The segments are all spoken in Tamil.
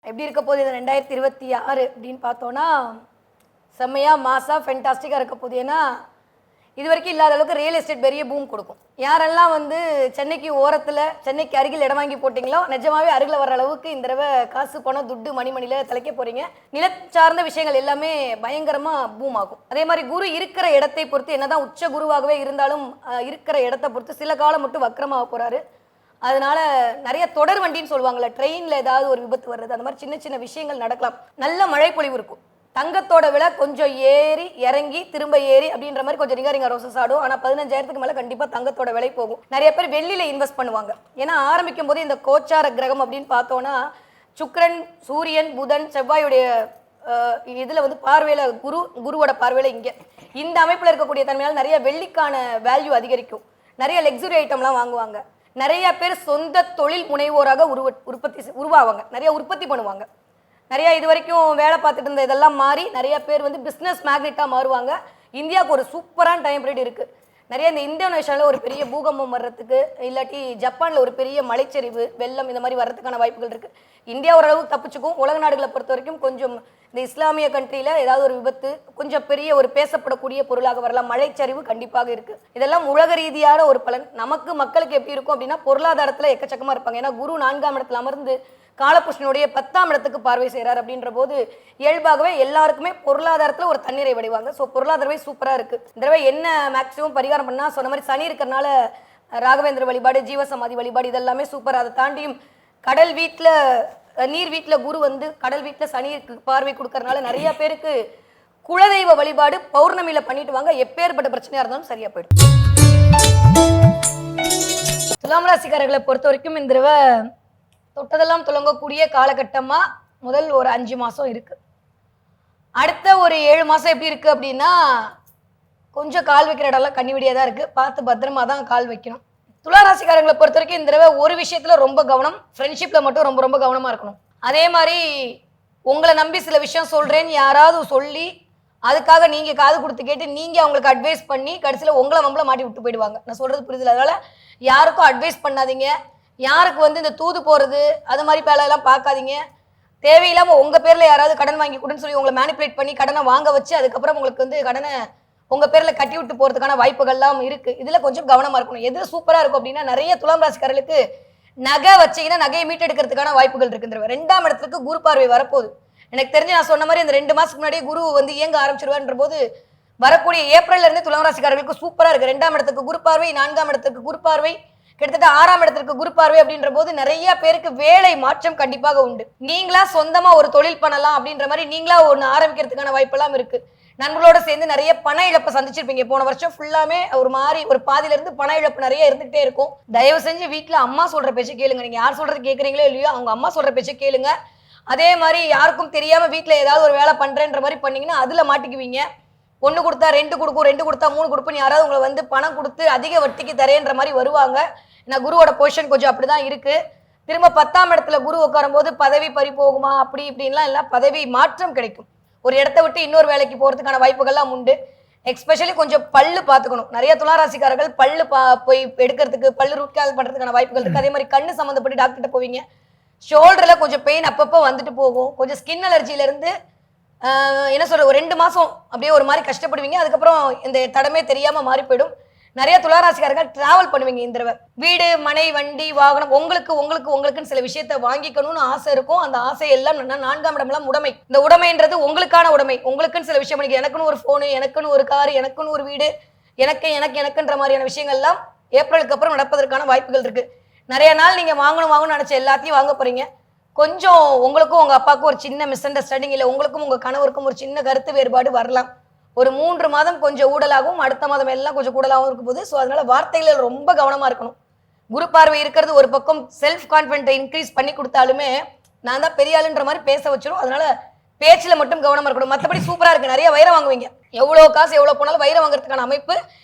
எப்படி இருக்க போகுது இது 2026 அப்படின்னு பார்த்தோன்னா செம்மையாக மாசாக ஃபென்டாஸ்டிக்காக இருக்க போகுது. ஏன்னா இது வரைக்கும் இல்லாத அளவுக்கு ரியல் எஸ்டேட் பெரிய பூம் கொடுக்கும். யாரெல்லாம் வந்து சென்னைக்கு ஓரத்தில் சென்னைக்கு அருகில் இடம் வாங்கி போட்டிங்களோ நிஜமாவே அருகில் வர அளவுக்கு இந்த தடவை காசு பணம் துட்டு மணிமணியில் தலைக்க போகிறீங்க. நிலச்சார்ந்த விஷயங்கள் எல்லாமே பயங்கரமாக பூம் ஆகும். அதே மாதிரி குரு இருக்கிற இடத்தை பொறுத்து என்னதான் உச்ச குருவாகவே இருந்தாலும் இருக்கிற இடத்தை பொறுத்து சில காலம் மட்டும் வக்கரமாக போகிறாரு. அதனால நிறைய தொடர் வண்டின்னு சொல்லுவாங்கள்ல, ட்ரெயினில் ஏதாவது ஒரு விபத்து வர்றது, அந்த மாதிரி சின்ன சின்ன விஷயங்கள் நடக்கலாம். நல்ல மழை பொழிவு இருக்கும். தங்கத்தோட விலை கொஞ்சம் ஏறி இறங்கி திரும்ப ஏறி அப்படின்ற மாதிரி கொஞ்சம் ரிங்க ரோசஸ் ஆடும். ஆனால் 15,000க்கு மேலே கண்டிப்பாக தங்கத்தோட விலை போகும். நிறைய பேர் வெள்ளியில் இன்வெஸ்ட் பண்ணுவாங்க. ஏன்னா ஆரம்பிக்கும் போது இந்த கோச்சார கிரகம் அப்படின்னு பார்த்தோன்னா சுக்கிரன், சூரியன், புதன், செவ்வாயுடைய இதில் வந்து பார்வையில் குருவோட பார்வையில் இங்கே இந்த அமைப்பில் இருக்கக்கூடிய தன்மையால் நிறைய வெள்ளிக்கான வேல்யூ அதிகரிக்கும். நிறைய லக்ஸுரி ஐட்டம்லாம் வாங்குவாங்க. நிறைய பேர் சொந்த தொழில் முனைவோராக உருவாவாங்க. நிறைய உற்பத்தி பண்ணுவாங்க. நிறைய இது வரைக்கும் வேலை பார்த்துட்டு இருந்த இதெல்லாம் மாறி நிறைய பேர் வந்து பிஸ்னஸ் மேக்னெட்டாக மாறுவாங்க. இந்தியாவுக்கு ஒரு சூப்பரான டைம் பீரியட் இருக்குது. நிறைய இந்த இந்தோனேஷியாவில் ஒரு பெரிய பூகம்பம் வர்றதுக்கு, இல்லாட்டி ஜப்பானில் ஒரு பெரிய மலைச்சரிவு, வெள்ளம் இந்த மாதிரி வர்றதுக்கான வாய்ப்புகள் இருக்குது. இந்தியா ஓரளவுக்கு தப்பிச்சுக்கும். உலக நாடுகளை பொறுத்த வரைக்கும் கொஞ்சம் இந்த இஸ்லாமிய கண்ட்ரியில் ஏதாவது ஒரு விபத்து கொஞ்சம் பெரிய ஒரு பேசப்படக்கூடிய பொருளாக வரலாம். மழைச்சரிவு கண்டிப்பாக இருக்குது. இதெல்லாம் உலக ரீதியான ஒரு பலன். நமக்கு மக்களுக்கு எப்படி இருக்கும் அப்படின்னா பொருளாதாரத்தில் எக்கச்சக்கமாக இருப்பாங்க. ஏன்னா குரு 4ஆம் இடத்துல அமர்ந்து காலபுருஷனுடைய 10ஆம் இடத்துக்கு பார்வை செய்கிறார். அப்படின்ற போது இயல்பாகவே எல்லாருக்குமே பொருளாதாரத்தில் ஒரு தண்ணீரை வடிவாங்க. ஸோ பொருளாதாரமே சூப்பராக இருக்குது. இந்த தடவை என்ன மேக்ஸிமம் பரிகாரம் பண்ணால் சொன்ன மாதிரி சனி இருக்கிறனால ராகவேந்திர வழிபாடு, ஜீவசமாதி வழிபாடு இதெல்லாமே சூப்பர். அதை தாண்டியும் கடல் வீட்டில் நீர் வீட்டில் குரு வந்து கடல் வீட்டில் சனிக்கு பார்வை கொடுக்கறதுனால நிறைய பேருக்கு குலதெய்வ வழிபாடு பௌர்ணமியில் பண்ணிட்டு வாங்க. எப்பேற்பட்ட பிரச்சனையாக இருந்தாலும் சரியா போயிடும். துலாம் ராசிக்காரர்களை பொறுத்த வரைக்கும் இந்த தடவை தொட்டதெல்லாம் துலங்கக்கூடிய காலகட்டமாக முதல் ஒரு 5 மாதம் இருக்குது. அடுத்த ஒரு 7 மாதம் எப்படி இருக்குது அப்படின்னா கொஞ்சம் கால் வைக்கிற இடம்லாம் கண்ணிவடியாக தான் இருக்குது. பார்த்து பத்திரமா தான் கால் வைக்கணும். துளாராசிக்காரங்களை பொறுத்த வரைக்கும் இந்த தடவை ஒரு விஷயத்தில் ரொம்ப கவனம், ஃப்ரெண்ட்ஷிப்பில் மட்டும் ரொம்ப ரொம்ப கவனமாக இருக்கணும். அதே மாதிரி உங்களை நம்பி சில விஷயம் சொல்கிறேன்னு யாராவது சொல்லி அதுக்காக நீங்கள் காது கொடுத்து கேட்டு நீங்கள் அவங்களுக்கு அட்வைஸ் பண்ணி கடைசியில் உங்களை வம்பளை மாட்டி விட்டு போயிடுவாங்க. நான் சொல்கிறது புரியுதில்ல. அதனால் யாருக்கும் அட்வைஸ் பண்ணாதீங்க. யாருக்கு வந்து இந்த தூது போகிறது அது மாதிரி வேலையெல்லாம் பார்க்காதீங்க. தேவையில்லாமல் உங்கள் பேரில் யாராவது கடன் வாங்கி கொடுன்னு சொல்லி உங்களை மேனிப்புலேட் பண்ணி கடனை வாங்க வச்சு அதுக்கப்புறம் உங்களுக்கு வந்து கடனை உங்கள் பேரில் கட்டி விட்டு போகிறதுக்கான வாய்ப்புகள்லாம் இருக்குது. இதில் கொஞ்சம் கவனமாக இருக்கணும். எது சூப்பராக இருக்கும் அப்படின்னா நிறைய துலாம் ராசிக்காரர்களுக்கு நகை வச்சிங்கன்னா நகையை மீட்டெடுக்கிறதுக்கான வாய்ப்புகள் இருக்குன்ற 2ஆம் இடத்துக்கு குரு பார்வை வரப்போகுது. எனக்கு தெரிஞ்சு நான் சொன்ன மாதிரி இந்த 2 மாதத்துக்கு முன்னாடியே குரு வந்து இயங்க ஆரம்பிச்சிருவார்ன்ற போது வரக்கூடிய ஏப்ரல்லேருந்து துலாம் ராசிக்காரர்களுக்கு சூப்பராக இருக்குது. 2ஆம் இடத்துக்கு குரு பார்வை, 4ஆம் இடத்துக்கு குரு பார்வை, கிட்டத்தட்ட 6ஆம் இடத்திற்கு குரு பார்வை அப்படின்ற போது நிறைய பேருக்கு வேலை மாற்றம் கண்டிப்பாக உண்டு. நீங்களா சொந்தமா ஒரு தொழில் பண்ணலாம் அப்படின்ற மாதிரி நீங்களா ஒன்று ஆரம்பிக்கிறதுக்கான வாய்ப்பெல்லாம் இருக்கு. நண்பர்களோட சேர்ந்து நிறைய பண இழப்பை சந்திச்சிருப்பீங்க. போன வருஷம் ஃபுல்லாமே ஒரு மாதிரி ஒரு பாதியில இருந்து பண இழப்பு நிறைய இருந்துகிட்டே இருக்கும். தயவு செஞ்சு வீட்டுல அம்மா சொல்ற பேச்சை கேளுங்க. நீங்க யார் சொல்றது கேட்குறீங்களோ இல்லையோ அவங்க அம்மா சொல்ற பேச்சை கேளுங்க. அதே மாதிரி யாருக்கும் தெரியாம வீட்டுல ஏதாவது ஒரு வேலை பண்றேன்ற மாதிரி பண்ணீங்கன்னா அதுல மாட்டிக்குவீங்க. 1 கொடுத்தா 2 கொடுக்கும், 2 கொடுத்தா 3 கொடுப்போம். யாராவது உங்களை வந்து பணம் கொடுத்து அதிக வட்டிக்கு தரேன்ற மாதிரி வருவாங்க. ஏன்னா குருவோட பொசிஷன் கொஞ்சம் அப்படிதான் இருக்கு. திரும்ப 10ஆம் இடத்துல குரு உட்காரும் போது பதவி பறி போகுமா அப்படி இப்படின்லாம் இல்லை, பதவி மாற்றம் கிடைக்கும். ஒரு இடத்த விட்டு இன்னொரு வேலைக்கு போகிறதுக்கான வாய்ப்புகள்லாம் உண்டு. எஸ்பெஷலி கொஞ்சம் பல்லு பார்த்துக்கணும். நிறைய துளாராசிக்காரர்கள் பல்லு போய் எடுக்கிறதுக்கு பல்லு ரூட் கேனல் பண்ணுறதுக்கான வாய்ப்புகள் இருக்குது. அதே மாதிரி கண்ணு சம்மந்தப்பட்டு டாக்டர்கிட்ட போவீங்க. ஷோல்டரில் கொஞ்சம் பெயின் அப்பப்போ வந்துட்டு போகும். கொஞ்சம் ஸ்கின் அலர்ஜியிலேருந்து என்ன சொல்ற ஒரு 2 மாதம் அப்படியே ஒரு மாதிரி கஷ்டப்படுவீங்க. அதுக்கப்புறம் இந்த தடமே தெரியாமல் மாறி போயிடும். நிறைய துளாராசிக்காரர்கள் டிராவல் பண்ணுவீங்க. இந்த தடவை வீடு, மனை, வண்டி, வாகனம் உங்களுக்குன்னு சில விஷயத்த வாங்கிக்கணும்னு ஆசை இருக்கும். அந்த ஆசை எல்லாம் 4ஆம் இடம்லாம் உடைமை. இந்த உடைமைன்றது உங்களுக்கான உடைமை. உங்களுக்குன்னு சில விஷயம் பண்ணிக்க, எனக்குன்னு ஒரு ஃபோனு, எனக்குன்னு ஒரு காரு, எனக்குன்னு ஒரு வீடு, எனக்குன்ற மாதிரியான விஷயங்கள்லாம் ஏப்ரலுக்கு அப்புறம் நடப்பதற்கான வாய்ப்புகள் இருக்கு. நிறைய நாள் நீங்க வாங்கணும்னு நினைச்ச எல்லாத்தையும் வாங்க போறீங்க. கொஞ்சம் உங்களுக்கும் உங்க அப்பாவுக்கும் ஒரு சின்ன மிஸ் அண்டர்ஸ்டாண்டிங், இல்லை உங்களுக்கும் உங்க கணவருக்கும் ஒரு சின்ன கருத்து வேறுபாடு வரலாம். ஒரு 3 மாதம் கொஞ்சம் ஊடலாகவும் அடுத்த மாதம் எல்லாம் கொஞ்சம் கூடலாகவும் இருக்கும் போது. ஸோ அதனால வார்த்தைகளில் ரொம்ப கவனமாக இருக்கணும். குரு பார்வை இருக்கிறது ஒரு பக்கம் செல்ஃப் கான்ஃபிடென்ட்டை இன்க்ரீஸ் பண்ணி கொடுத்தாலுமே நான் தான் பெரிய ஆளுன்ற மாதிரி பேச வச்சிரும். அதனால பேச்சில் மட்டும் கவனமாக இருக்கணும். மற்றபடி சூப்பராக இருக்குது. நிறைய வைரம் வாங்குவீங்க. எவ்வளோ காசு எவ்வளோ போனாலும் வைரம் வாங்குறதுக்கான அமைப்பு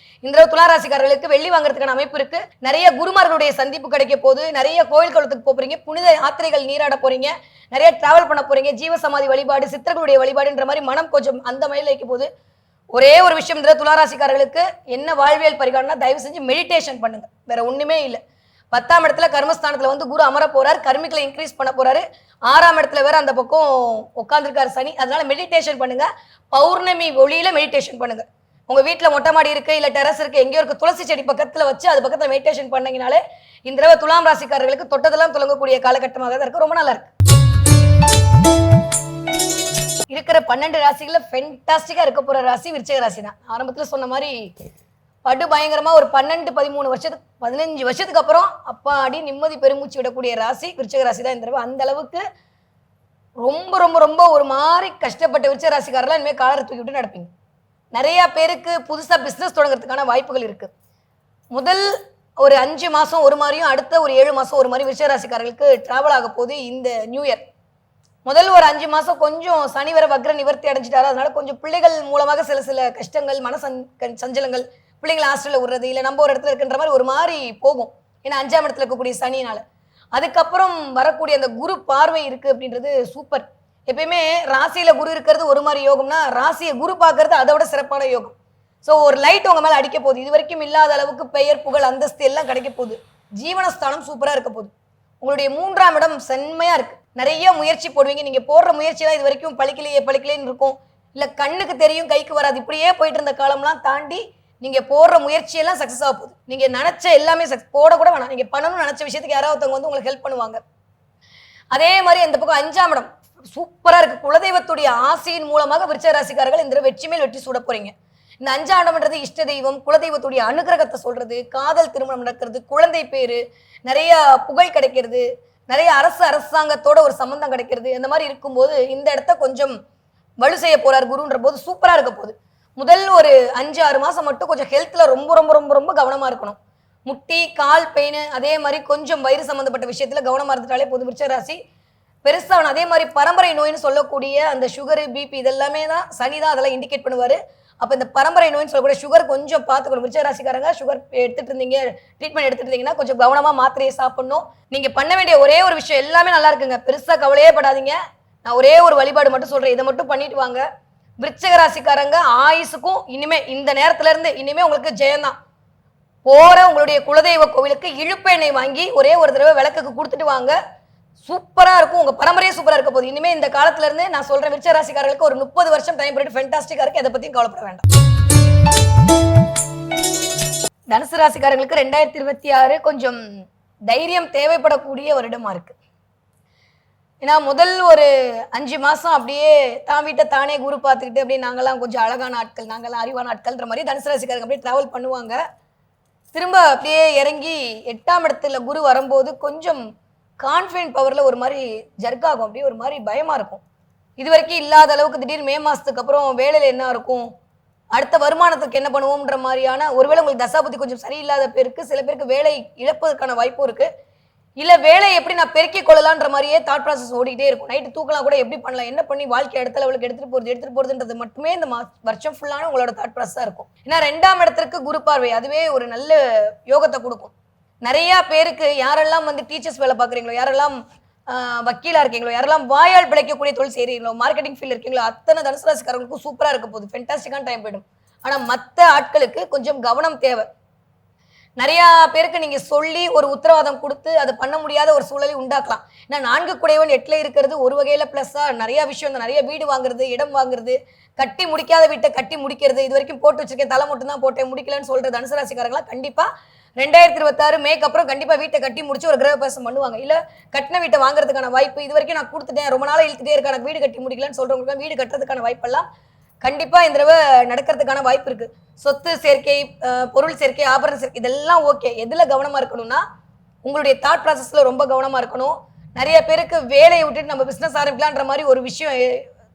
இந்த துளாராசிக்காரர்களுக்கு. வெள்ளி வாங்குறதுக்கான அமைப்பு இருக்கு. நிறைய குருமார்களுடைய சந்திப்பு கிடைக்க போது. நிறைய கோயில் குளத்துக்கு போறீங்க, புனித யாத்திரைகள் நீராட போறீங்க, நிறைய டிராவல் பண்ண போறீங்க, ஜீவசமாதி வழிபாடு, சித்தர்களுடைய வழிபாடுன்ற மாதிரி மனம் கொஞ்சம் அந்த மயில வைக்க போது. ஒரே ஒரு விஷயம் துளாராசிக்காரர்களுக்கு என்ன வாழ்வியல் பரிகாரம்னா தயவு செஞ்சு மெடிடேஷன் பண்ணுங்க. வேற ஒண்ணுமே இல்லை. 10ஆம் இடத்துல கர்மஸ்தானத்துல வந்து குரு அமர போறாரு, கர்மிகளை இன்க்ரீஸ் பண்ண போறாரு. 6ஆம் இடத்துல வேற அந்த பக்கம் உட்கார்ந்துருக்காரு சனி. அதனால மெடிடேஷன் பண்ணுங்க. பௌர்ணமி ஒளியில மெடிடேஷன் பண்ணுங்க. உங்க வீட்டுல மொட்டை மாடி இருக்கு, இல்ல டெரஸ் இருக்கு, எங்கேயோ இருக்கு, துளசி செடி பக்கத்துல வச்சு அது பக்கத்துல மெடிடேஷன் பண்ணீங்கனாலே இந்த தடவை துலாம் ராசிக்காரர்களுக்கு தொட்டதெல்லாம் துலங்கக்கூடிய காலகட்டமாக தான் இருக்கு. ரொம்ப நல்லா இருக்கு. இருக்கிற 12 ராசிகள ஃபென்டாஸ்டிக்கா இருக்க போற ராசி விருச்சிக ராசி தான். ஆரம்பத்துல சொன்ன மாதிரி படு பயங்கரமா ஒரு 12 13 வருஷத்துக்கு 15 வருஷத்துக்கு அப்புறம் அப்பாடி நிம்மதி பெருமூச்சு விடக்கூடிய ராசி விருச்சிக ராசி தான் இந்த தடவை. அந்த அளவுக்கு ரொம்ப ரொம்ப ரொம்ப ஒரு மாதிரி கஷ்டப்பட்ட விருச்சிக ராசிக்காரெல்லாம் இனிமேல் காலரை தூக்கி விட்டு நடப்பீங்க. நிறைய பேருக்கு புதுசா பிசினஸ் தொடங்குறதுக்கான வாய்ப்புகள் இருக்கு. முதல் ஒரு 5 மாசம் ஒரு மாதிரியும் அடுத்த ஒரு 7 மாசம் ஒரு மாதிரி விருச்சிக ராசிக்காரர்களுக்கு டிராவல் ஆக போகுது இந்த நியூ இயர். முதல் ஒரு 5 மாசம் கொஞ்சம் சனி வர வக்ர நிவர்த்தி அடைஞ்சிட்டாரு. அதனால கொஞ்சம் பிள்ளைகள் மூலமாக சில கஷ்டங்கள், சஞ்சலங்கள், பிள்ளைங்களை ஹாஸ்டல்ல விடுறது, இல்லை நம்ம ஒரு இடத்துல இருக்கின்ற மாதிரி ஒரு மாதிரி போகும். ஏன்னா 5ஆம் இடத்துல இருக்கக்கூடிய சனினால. அதுக்கப்புறம் வரக்கூடிய அந்த குரு பார்வை இருக்கு அப்படின்றது சூப்பர். எப்பயுமே ராசியில குரு இருக்கிறது ஒரு மாதிரி யோகம்னா, ராசியை குரு பார்க்கறது அதை விட சிறப்பான யோகம். ஸோ ஒரு லைட் உங்க மேல அடிக்க போகுது. இது வரைக்கும் இல்லாத அளவுக்கு பெயர் புகழ் அந்தஸ்து எல்லாம் கிடைக்க போகுது. ஜீவனஸ்தானம் சூப்பரா இருக்க போகுது. உங்களுடைய 3ஆம் இடம் செம்மையா இருக்கு. நிறைய முயற்சி போடுவீங்க. நீங்க போடுற முயற்சியெல்லாம் இது வரைக்கும் பழிக்கலையேன்னு இருக்கும். இல்ல கண்ணுக்கு தெரியும் கைக்கு வராது, இப்படியே போயிட்டு இருந்த காலம்லாம் தாண்டி நீங்க போடுற முயற்சியெல்லாம் சக்சஸ் ஆக போகுது. நீங்க நினைச்ச எல்லாமே போட கூட வேணாம், நீங்க பண்ணணும்னு நினைச்ச விஷயத்துக்கு யாராவது வந்து உங்களுக்கு ஹெல்ப் பண்ணுவாங்க. அதே மாதிரி அந்த பக்கம் 5ஆம் இடம் சூப்பரா இருக்கு. குலதெய்வத்துடைய ஆசையின் மூலமாக விருச்சிக ராசிக்காரர்கள் இந்த வெற்றி மேல் வெற்றி சூட போறீங்க. இந்த 5ஆம் இடம்ன்றது இஷ்ட தெய்வம், குலதெய்வத்துடைய அனுகிரகத்தை சொல்றது, காதல் திருமணம் நடக்கிறது, குழந்தை பேரு, நிறைய புகழ் கிடைக்கிறது, நிறைய அரசாங்கத்தோட ஒரு சம்பந்தம் கிடைக்கிறது. இந்த மாதிரி இருக்கும்போது இந்த இடத்த கொஞ்சம் வலு செய்ய போறார் குருன்ற போது சூப்பரா இருக்க போகுது. முதல் ஒரு 5-6 மாசம் மட்டும் கொஞ்சம் ஹெல்த்ல ரொம்ப ரொம்ப ரொம்ப ரொம்ப கவனமா இருக்கணும். முட்டி கால் பெயின், அதே மாதிரி கொஞ்சம் வயிறு சம்பந்தப்பட்ட விஷயத்துல கவனமா இருந்துட்டாலே போதும். விருச்சிக ராசி பெருசா அதே மாதிரி பரம்பரை நோய்னு சொல்லக்கூடிய அந்த சுகரு பிபி இதெல்லாமே தான் சனி தான் அதெல்லாம் இண்டிகேட் பண்ணுவாரு. அப்ப இந்த பரம்பரை நோய்னு சொல்லக்கூடிய சுகர் கொஞ்சம் பார்த்துக்கணும். விருச்சிக ராசிக்காரங்க சுகர் எடுத்துட்டு இருந்தீங்க, ட்ரீட்மெண்ட் எடுத்துட்டு இருந்தீங்கன்னா கொஞ்சம் கவனமா மாத்திரையை சாப்பிடணும். நீங்க பண்ண வேண்டிய ஒரே ஒரு விஷயம், எல்லாமே நல்லா இருக்குங்க, பெருசா கவலையே படாதீங்க. நான் ஒரே ஒரு வழிபாடு மட்டும் சொல்றேன், இதை மட்டும் பண்ணிட்டு வாங்க. விருச்சிக ராசிக்காரங்க ஆயுசுக்கும் இனிமே இந்த நேரத்துல இருந்து இனிமே உங்களுக்கு ஜெயம்தான். போற உங்களுடைய குலதெய்வ கோவிலுக்கு இழுப்பு எண்ணெய் வாங்கி ஒரே ஒரு தடவை விளக்குக்கு கொடுத்துட்டு வாங்க. சூப்பரா இருக்கும். உங்க பரம்பரையே சூப்பரா இருக்க போகுது. இனிமே இந்த காலத்துல இருந்து நான் சொல்றேன், விருச்சிக ராசிக்காரர்களுக்கு ஒரு 30 வருஷம் டைம் பீரியட் ஃபென்டாஸ்டிக்கா இருக்கு. எதை பத்தியும் கவலைப்பட வேண்டாம். தனுசு ராசிக்காரர்களுக்கு 2026 கொஞ்சம் தைரியம் தேவைப்படக்கூடிய வருடமா இருக்கு. ஏன்னா முதல் ஒரு 5 மாசம் அப்படியே தான் வீட்டை தானே குரு பார்த்துக்கிட்டு அப்படியே நாங்கெல்லாம் கொஞ்சம் அழகான ஆட்கள், நாங்கெல்லாம் அறிவான ஆட்கள்ன்ற மாதிரி தனுசு ராசிக்காரங்க அப்படியே டிராவல் பண்ணுவாங்க. திரும்ப அப்படியே இறங்கி 8ஆம் இடத்துல குரு வரும்போது கொஞ்சம் கான்ஃபிடன்ட் பவர்ல ஒரு மாதிரி ஜர்க் ஆகும். அப்படியே ஒரு மாதிரி பயமா இருக்கும். இது வரைக்கும் இல்லாத அளவுக்கு திடீர்னு மே மாசத்துக்கு அப்புறம் வேலையில என்ன இருக்கும், அடுத்த வருமானத்துக்கு என்ன பண்ணுவோம்ன்ற மாதிரியான, ஒருவேளை உங்களுக்கு தசாபுத்தி கொஞ்சம் சரியில்லாத பேருக்கு சில பேருக்கு வேலை இழப்பதற்கான வாய்ப்பும் இருக்கு. இல்ல வேலையை எப்படி நான் பெருக்கிக் கொள்ளலான்ற மாதிரியே தாட் ப்ராசஸ் ஓடிக்கிட்டே இருக்கும். நைட்டு தூக்கலாம் கூட எப்படி பண்ணலாம், என்ன பண்ணி வாழ்க்கை அடுத்த லெவலுக்கு எடுத்துட்டு போறதுன்றது மட்டுமே இந்த வருஷம் ஃபுல்லான உங்களோட தாட் ப்ராசஸா இருக்கும். ஏன்னா 2ஆம் இடத்திற்கு குரு பார்வை அதுவே ஒரு நல்ல யோகத்தை கொடுக்கும். நிறைய பேருக்கு யாரெல்லாம் வந்து டீச்சர்ஸ் வேலை பார்க்குறீங்களோ, யாரெல்லாம் வக்கீலா இருக்கீங்களோ, யாரெல்லாம் வாயால் பிழைக்கக்கூடிய தொழில் செய்கிறீங்களோ, மார்க்கெட்டிங் ஃபீல்ட் இருக்கீங்களோ, அத்தனை தனுசு ராசிக்காரங்களுக்கும் சூப்பரா இருக்க போகுது. ஃபென்டாஸ்டிக்கான டைம் போயிடும். ஆனா மற்ற ஆட்களுக்கு கொஞ்சம் கவனம் தேவை. நிறைய பேருக்கு நீங்க சொல்லி ஒரு உத்தரவாதம் கொடுத்து அதை பண்ண முடியாத ஒரு சூழலை உண்டாக்கலாம். ஏன்னா 4 குடையவன் 8ல இருக்கிறது ஒரு வகையில பிளஸ்ஸா நிறைய விஷயம், நிறைய வீடு வாங்குறது, இடம் வாங்குறது, கட்டி முடிக்காத வீட்டை கட்டி முடிக்கிறது, இது வரைக்கும் போட்டு வச்சிருக்கேன் தலை மட்டும் தான் போட்டேன் முடிக்கலன்னு சொல்ற தனுசு ராசிக்காரங்களா கண்டிப்பா 2026 மேக்கு அப்புறம் கண்டிப்பா வீட்டை கட்டி முடிச்சு ஒரு கிரகப்பிரவேசம் பண்ணுவாங்க. இல்ல கட்டின வீட்டை வாங்குறதுக்கான வாய்ப்பு, இது வரைக்கும் நான் கொடுத்துட்டேன் ரொம்ப நாளா இழுத்துட்டே இருக்க எனக்கு வீடு கட்டி முடிக்கலன்னு சொல்றவங்களுக்கு வீடு கட்டுறதுக்கான வாய்ப்பெல்லாம் கண்டிப்பா இந்த தடவை நடக்கிறதுக்கான வாய்ப்பு இருக்கு. சொத்து சேர்க்கை, பொருள் சேர்க்கை, ஆபரண சேர்க்கை இதெல்லாம் ஓகே. எதுல கவனமா இருக்கணும்னா உங்களுடைய தாட் ப்ராசஸ்ல ரொம்ப கவனமா இருக்கணும். நிறைய பேருக்கு வேலையை விட்டுட்டு நம்ம பிசினஸ் ஆரம்பிக்கலான்ற மாதிரி ஒரு விஷயம்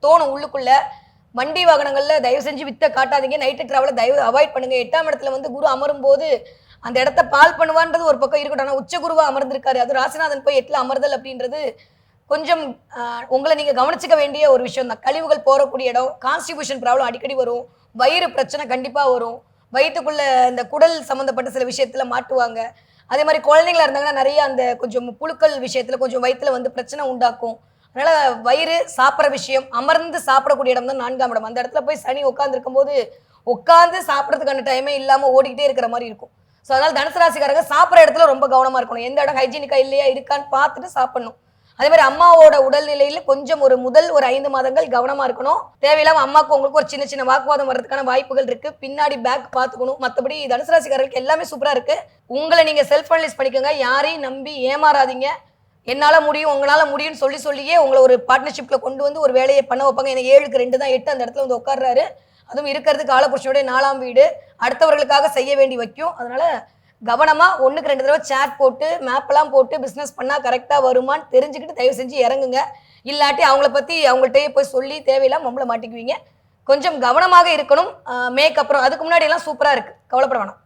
தோணும் உள்ளுக்குள்ள. வண்டி வாகனங்கள்ல தயவு செஞ்சு வித்த காட்டாதீங்க. நைட்டு டிராவலை தயவு அவாய்ட் பண்ணுங்க. 8ஆம் இடத்துல வந்து குரு அமரும் போது அந்த இடத்த பால் பண்ணுவான்றது ஒரு பக்கம் இருக்கட்டும். ஆனா உச்ச குருவா அமர்ந்திருக்காரு, அது ராசிநாதன் போய் 8ல அமர்தல் அப்படின்றது கொஞ்சம் உங்களை நீங்க கவனிச்சுக்க வேண்டிய ஒரு விஷயம் தான். கழிவுகள் போறக்கூடிய இடம், கான்ஸ்டிபியூஷன் ப்ராப்ளம் அடிக்கடி வரும், வயிறு பிரச்சனை கண்டிப்பா வரும், வயிற்றுக்குள்ள இந்த குடல் சம்பந்தப்பட்ட சில விஷயத்துல மாட்டுவாங்க. அதே மாதிரி குழந்தைங்களா இருந்தாங்கன்னா நிறைய அந்த கொஞ்சம் புழுக்கள் விஷயத்துல கொஞ்சம் வயிற்றுல வந்து பிரச்சனை உண்டாக்கும். அதனால வயிறு சாப்பிட்ற விஷயம், அமர்ந்து சாப்பிடக்கூடிய இடம் தான் 4ஆம் இடம். அந்த இடத்துல போய் சனி உட்கார்ந்து இருக்கும்போது உட்காந்து சாப்பிட்றதுக்கான டைமே இல்லாம ஓடிக்கிட்டே இருக்கிற மாதிரி இருக்கும். ஸோ அதனால தனுசு ராசிக்காரங்க சாப்பிட்ற இடத்துல ரொம்ப கவனமா இருக்கணும். எந்த இடம் ஹைஜீனிக்கா இல்லையா இருக்கான்னு பார்த்துட்டு சாப்பிடணும். அதே மாதிரி அம்மாவோட உடல்நிலையில கொஞ்சம் முதல் ஒரு 5 மாதங்கள் கவனமா இருக்கணும். தேவையில்லாம அம்மாவுக்கு உங்களுக்கு ஒரு சின்ன சின்ன வாக்குவாதம் வர்றதுக்கான வாய்ப்புகள் இருக்கு. பின்னாடி பேக் பார்த்துக்கணும். மற்றபடி தனுசு ராசிக்காரர்களுக்கு எல்லாமே சூப்பரா இருக்கு. உங்களை நீங்க செல்ஃப் அனலைஸ் பண்ணிக்கோங்க. யாரையும் நம்பி ஏமாறாதீங்க. என்னால முடியும், உங்களால முடியும்னு சொல்லியே உங்களை ஒரு பார்ட்னர்ஷிப்ல கொண்டு வந்து ஒரு வேலையை பண்ண வைப்பாங்க. எனக்கு 7க்கு 2 தான் 8 அந்த இடத்துல வந்து உட்கார்றாரு. அதுவும் இருக்கிறது காலபுருஷனுடைய 4ஆம் வீடு. அடுத்தவர்களுக்காக செய்ய வேண்டி வைக்கும். அதனால கவனமா 1க்கு 2 தடவை சேட் போட்டு மேப்லாம் போட்டு பிசினஸ் பண்ணா கரெக்டா வருமான்னு தெரிஞ்சுக்கிட்டு தயவு செஞ்சு இறங்குங்க. இல்லாட்டி அவங்கள பத்தி அவங்கள்ட்டயே போய் சொல்லி தேவையில்லாம நம்மள மாட்டிக்குவீங்க. கொஞ்சம் கவனமாக இருக்கணும். மேக்கப்புறம் அதுக்கு முன்னாடி எல்லாம் சூப்பரா இருக்கு. கவலைப்பட வேணாம்.